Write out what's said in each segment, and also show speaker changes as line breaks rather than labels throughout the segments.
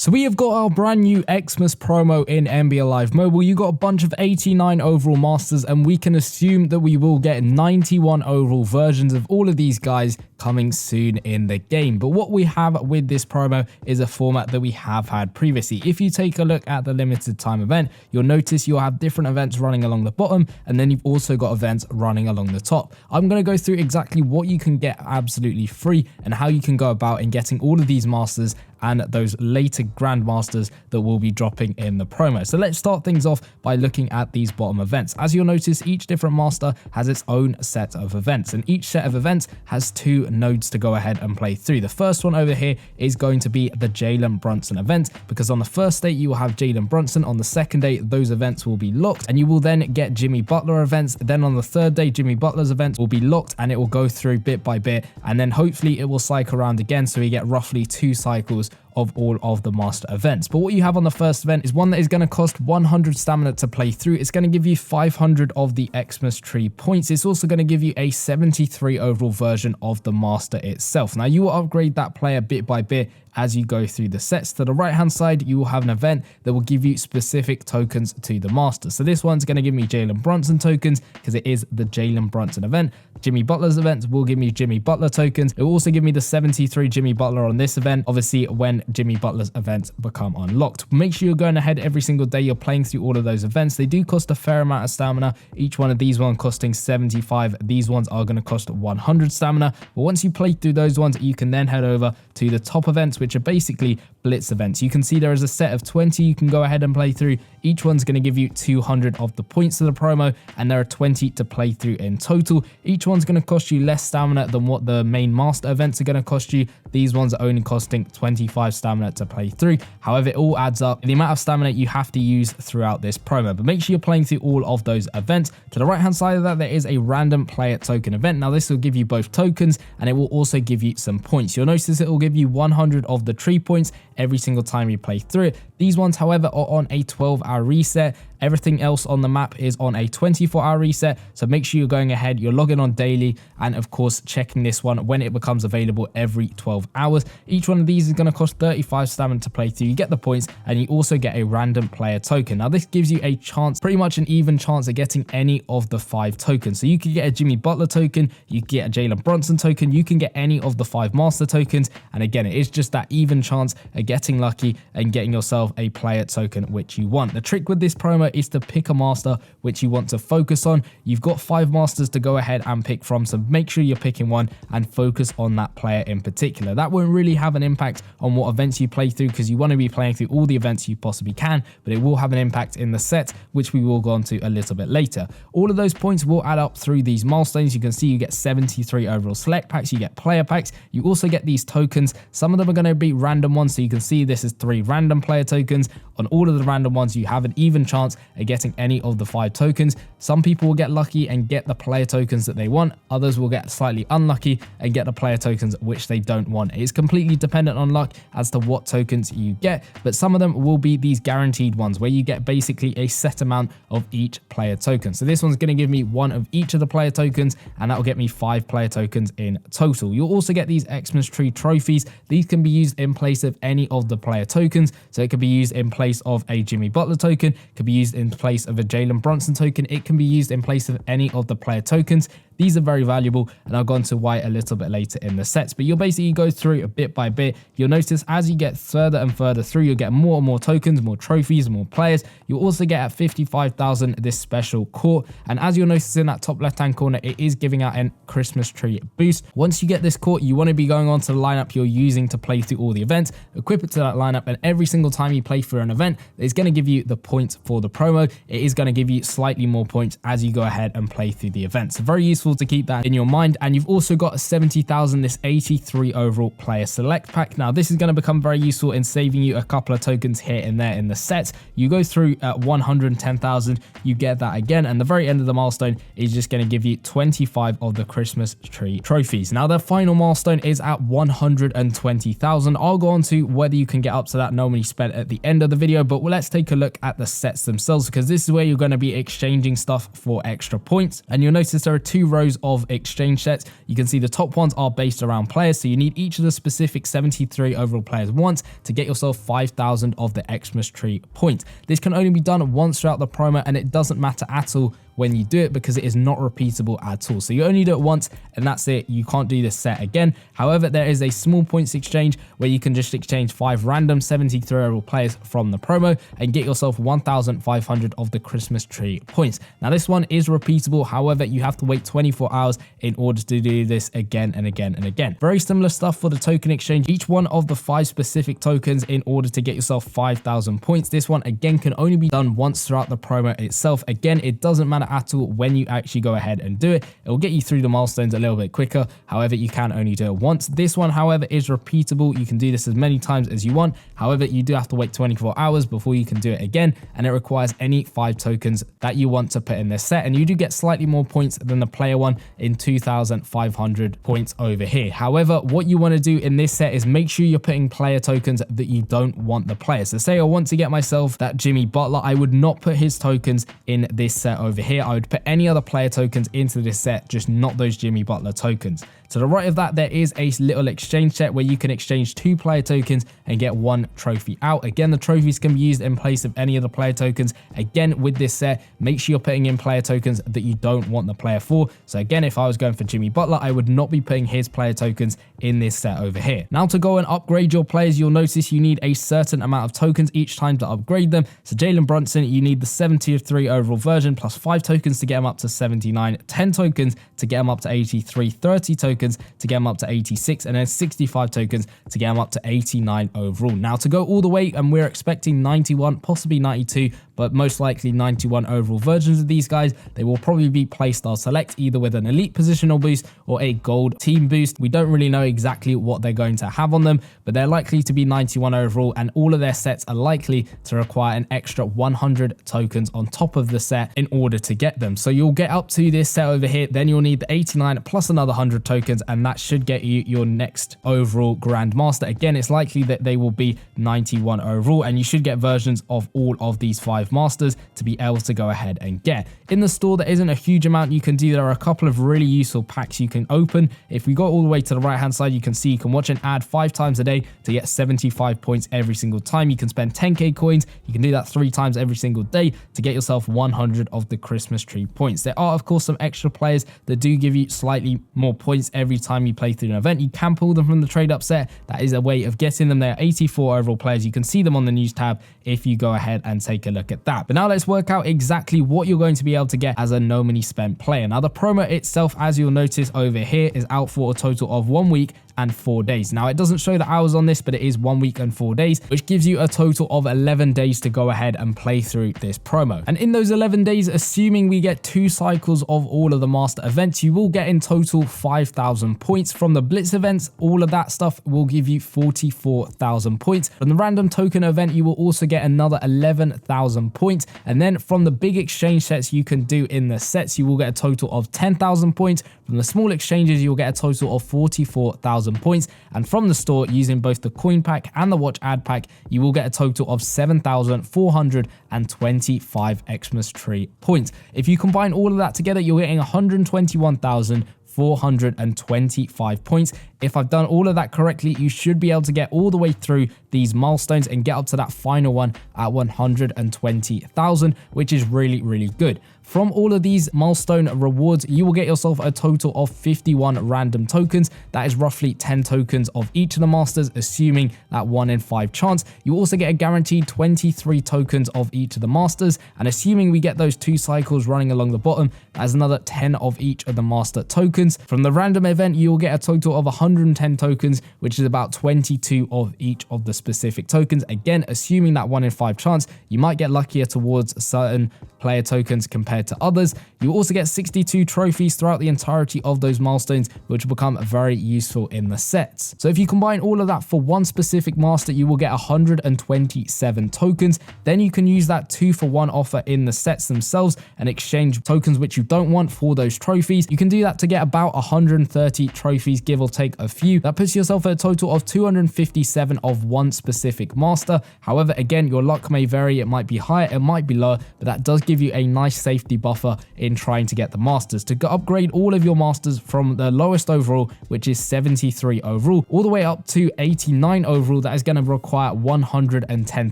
So we have got our brand new Xmas promo in NBA Live Mobile. You got a bunch of 89 overall masters, and we can assume that we will get 91 overall versions of all of these guys coming soon in the game. But what we have with this promo is a format that we have had previously. If you take a look at the limited time event, you'll notice you'll have different events running along the bottom, and then you've also got events running along the top. I'm going to go through exactly what you can get absolutely free and how you can go about in getting all of these masters and those later grandmasters that will be dropping in the promo. So let's start things off by looking at these bottom events. As you'll notice, each different master has its own set of events, and each set of events has two nodes to go ahead and play through. The first one over here is going to be the Jalen Brunson event, because on the first day you will have Jalen Brunson, on the second day those events will be locked, and you will then get Jimmy Butler events. Then on the third day Jimmy Butler's events will be locked, and it will go through bit by bit, and then hopefully it will cycle around again, so we get roughly 2 cycles of all of the master events. But what you have on the first event is one that is going to cost 100 stamina to play through. It's going to give you 500 of the Xmas tree points. It's also going to give you a 73 overall version of the master itself. Now you will upgrade that player bit by bit as you go through the sets. To the right hand side, you will have an event that will give you specific tokens to the master. So this one's going to give me Jalen Brunson tokens because it is the Jalen Brunson event. Jimmy Butler's event will give me Jimmy Butler tokens. It will also give me the 73 Jimmy Butler on this event, obviously when Jimmy Butler's events become unlocked. Make sure you're going ahead every single day, you're playing through all of those events. They do cost a fair amount of stamina, each one of these ones costing 75. These ones are going to cost 100 stamina. But once you play through those ones, you can then head over to the top events, which are basically blitz events. You can see there is a set of 20 you can go ahead and play through. Each one's going to give you 200 of the points of the promo, and there are 20 to play through in total. Each one's going to cost you less stamina than what the main master events are going to cost you. These ones are only costing 25 stamina to play through. However, it all adds up the amount of stamina you have to use throughout this promo. But make sure you're playing through all of those events. To the right hand side of that, there is a random player token event. Now this will give you both tokens, and it will also give you some points. You'll notice it will give you 100 of the tree points every single time you play through it. These ones, however, are on a 12-hour reset. Everything else on the map is on a 24-hour reset, so make sure you're going ahead, you're logging on daily, and of course checking this one when it becomes available every 12 hours. Each one of these is going to cost 35 stamina to play through. You get the points, and you also get a random player token. Now this gives you a chance, pretty much an even chance of getting any of the 5 tokens. So you could get a Jimmy Butler token, you could get a Jalen Brunson token, you can get any of the 5 master tokens, and again, it is just that even chance of getting lucky and getting yourself a player token which you want. The trick with this promo is to pick a master which you want to focus on. You've got 5 masters to go ahead and pick from, so make sure you're picking one and focus on that player in particular. That won't really have an impact on what events you play through, because you want to be playing through all the events you possibly can, but it will have an impact in the set, which we will go on to a little bit later. All of those points will add up through these milestones. You can see you get 73 overall select packs, you get player packs, you also get these tokens. Some of them are going to be random ones, so you can see this is 3 random player tokens. On all of the random ones, you have an even chance of getting any of the 5 tokens. Some people will get lucky and get the player tokens that they want. Others will get slightly unlucky and get the player tokens which they don't want. It is completely dependent on luck as to what tokens you get, but some of them will be these guaranteed ones where you get basically a set amount of each player token. So this one's going to give me 1 of each of the player tokens, and that will get me 5 player tokens in total. You'll also get these Xmas tree trophies. These can be used in place of any of the player tokens. So it could be used in place of a Jimmy Butler token, could be used in place of a Jalen Brunson token, it can be used in place of any of the player tokens. These are very valuable, and I'll go into why a little bit later in the sets, but you'll basically go through it bit by bit. You'll notice as you get further and further through, you'll get more and more tokens, more trophies, more players. You'll also get at 55,000 this special court, and as you'll notice in that top left hand corner, it is giving out a Christmas tree boost. Once you get this court, you want to be going on to the lineup you're using to play through all the events, equip it to that lineup, and every single time you play through an event, it's going to give you the points for the promo. It is going to give you slightly more points as you go ahead and play through the events. So very useful to keep that in your mind. And you've also got 70,000 this 83 overall player select pack. Now this is going to become very useful in saving you a couple of tokens here and there in the set. You go through at 110,000, you get that again, and the very end of the milestone is just going to give you 25 of the Christmas tree trophies. Now the final milestone is at 120,000. I'll go on to whether you can get up to that normally spent at the end of the video, but let's take a look at the sets themselves, because this is where you're going to be exchanging stuff for extra points. And you'll notice there are 2 rows of exchange sets. You can see the top ones are based around players, so you need each of the specific 73 overall players once to get yourself 5,000 of the Xmas tree points. This can only be done once throughout the promo, and it doesn't matter at all when you do it because it is not repeatable at all. So you only do it once and that's it. You can't do this set again. However, there is a small points exchange where you can just exchange 5 random 73 overall players from the promo and get yourself 1,500 of the Christmas tree points. Now this one is repeatable. However, you have to wait 24 hours in order to do this again and again and again. Very similar stuff for the token exchange. Each one of the 5 specific tokens in order to get yourself 5,000 points. This one again can only be done once throughout the promo itself. Again, it doesn't matter at all when you actually go ahead and do it. It will get you through the milestones a little bit quicker. However, you can only do it once. This one, however, is repeatable. You can do this as many times as you want. However, you do have to wait 24 hours before you can do it again, and it requires any 5 tokens that you want to put in this set, and you do get slightly more points than the player one in 2,500 points over here. However, what you want to do in this set is make sure you're putting player tokens that you don't want the player. So say I want to get myself that Jimmy Butler, I would not put his tokens in this set over here. I would put any other player tokens into this set, just not those Jimmy Butler tokens. To the right of that, there is a little exchange set where you can exchange 2 player tokens and get 1 trophy out. Again, the trophies can be used in place of any of the player tokens. Again, with this set, make sure you're putting in player tokens that you don't want the player for. So again, if I was going for Jimmy Butler, I would not be putting his player tokens in this set over here. Now to go and upgrade your players, you'll notice you need a certain amount of tokens each time to upgrade them. So Jalen Brunson, you need the 73 overall version plus 5 tokens to get him up to 79, 10 tokens to get him up to 83, 30 tokens to get him up to 86, and then 65 tokens to get him up to 89 overall. Now to go all the way, and we're expecting 91, possibly 92, but most likely 91 overall versions of these guys. They will probably be playstyle select, either with an elite positional boost or a gold team boost. We don't really know exactly what they're going to have on them, but they're likely to be 91 overall, and all of their sets are likely to require an extra 100 tokens on top of the set in order to get them. So you'll get up to this set over here, then you'll need the 89 plus another 100 tokens, and that should get you your next overall Grandmaster. Again, it's likely that they will be 91 overall, and you should get versions of all of these 5 masters to be able to go ahead and get. In the store, there isn't a huge amount you can do. There are a couple of really useful packs you can open. If we go all the way to the right hand side, you can see you can watch an ad 5 times a day to get 75 points every single time. You can spend 10k coins. You can do that 3 times every single day to get yourself 100 of the Christmas tree points. There are of course some extra players that do give you slightly more points every time you play through an event. You can pull them from the trade up set. That is a way of getting them. There are 84 overall players. You can see them on the news tab if you go ahead and take a look at that. But now let's work out exactly what you're going to be able to get as a no money spent player. Now the promo itself, as you'll notice over here, is out for a total of 1 week and 4 days. Now it doesn't show the hours on this, but it is 1 week and 4 days, which gives you a total of 11 days to go ahead and play through this promo. And in those 11 days, assuming we get 2 cycles of all of the master events, you will get in total 5,000 points. From the blitz events, all of that stuff will give you 44,000 points. From the random token event, you will also get another 11,000 points. And then from the big exchange sets you can do in the sets, you will get a total of 10,000 points. From the small exchanges, you'll get a total of 44,000 points, and from the store, using both the coin pack and the watch ad pack, you will get a total of 7,425 Xmas tree points. If you combine all of that together, you're getting 121,425 points. If I've done all of that correctly, you should be able to get all the way through these milestones and get up to that final one at 120,000, which is really, really good. From all of these milestone rewards, you will get yourself a total of 51 random tokens. That is roughly 10 tokens of each of the masters, assuming that 1 in 5 chance. You also get a guaranteed 23 tokens of each of the masters, and assuming we get those 2 cycles running along the bottom, that is another 10 of each of the master tokens. From the random event, you will get a total of 110 tokens, which is about 22 of each of the specific tokens. Again, assuming that 1 in 5 chance, you might get luckier towards certain player tokens compared to others. You also get 62 trophies throughout the entirety of those milestones, which will become very useful in the sets. So if you combine all of that for one specific master, you will get 127 tokens. Then you can use that 2-for-1 offer in the sets themselves and exchange tokens which you don't want for those trophies. You can do that to get about 130 trophies, give or take, a few. That puts yourself at a total of 257 of one specific master. However, again, your luck may vary. It might be higher, it might be lower, but that does give you a nice safety buffer in trying to get the masters. To upgrade all of your masters from the lowest overall, which is 73 overall, all the way up to 89 overall, that is going to require 110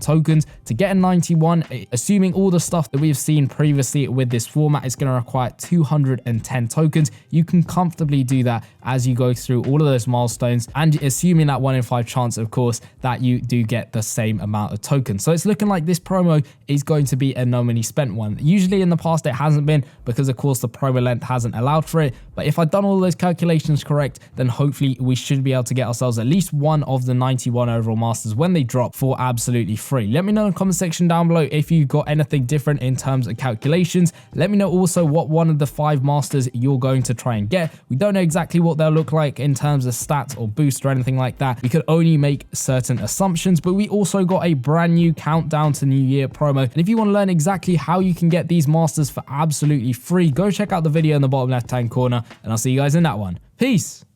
tokens. To get a 91, assuming all the stuff that we've seen previously with this format, is going to require 210 tokens. You can comfortably do that as you go through all of those milestones, and assuming that 1 in 5 chance, of course, that you do get the same amount of tokens. So it's looking like this promo is going to be a no money spent one. Usually in the past it hasn't been, because of course the promo length hasn't allowed for it, but if I've done all those calculations correct, then hopefully we should be able to get ourselves at least one of the 91 overall masters when they drop for absolutely free. Let me know in the comment section down below if you've got anything different in terms of calculations. Let me know also what one of the 5 masters you're going to try and get. We don't know exactly what they'll look like in terms of stats or boost or anything like that. We could only make certain assumptions, but we also got a brand new countdown to New Year promo. And if you want to learn exactly how you can get these masters for absolutely free, go check out the video in the bottom left hand corner, and I'll see you guys in that one. Peace.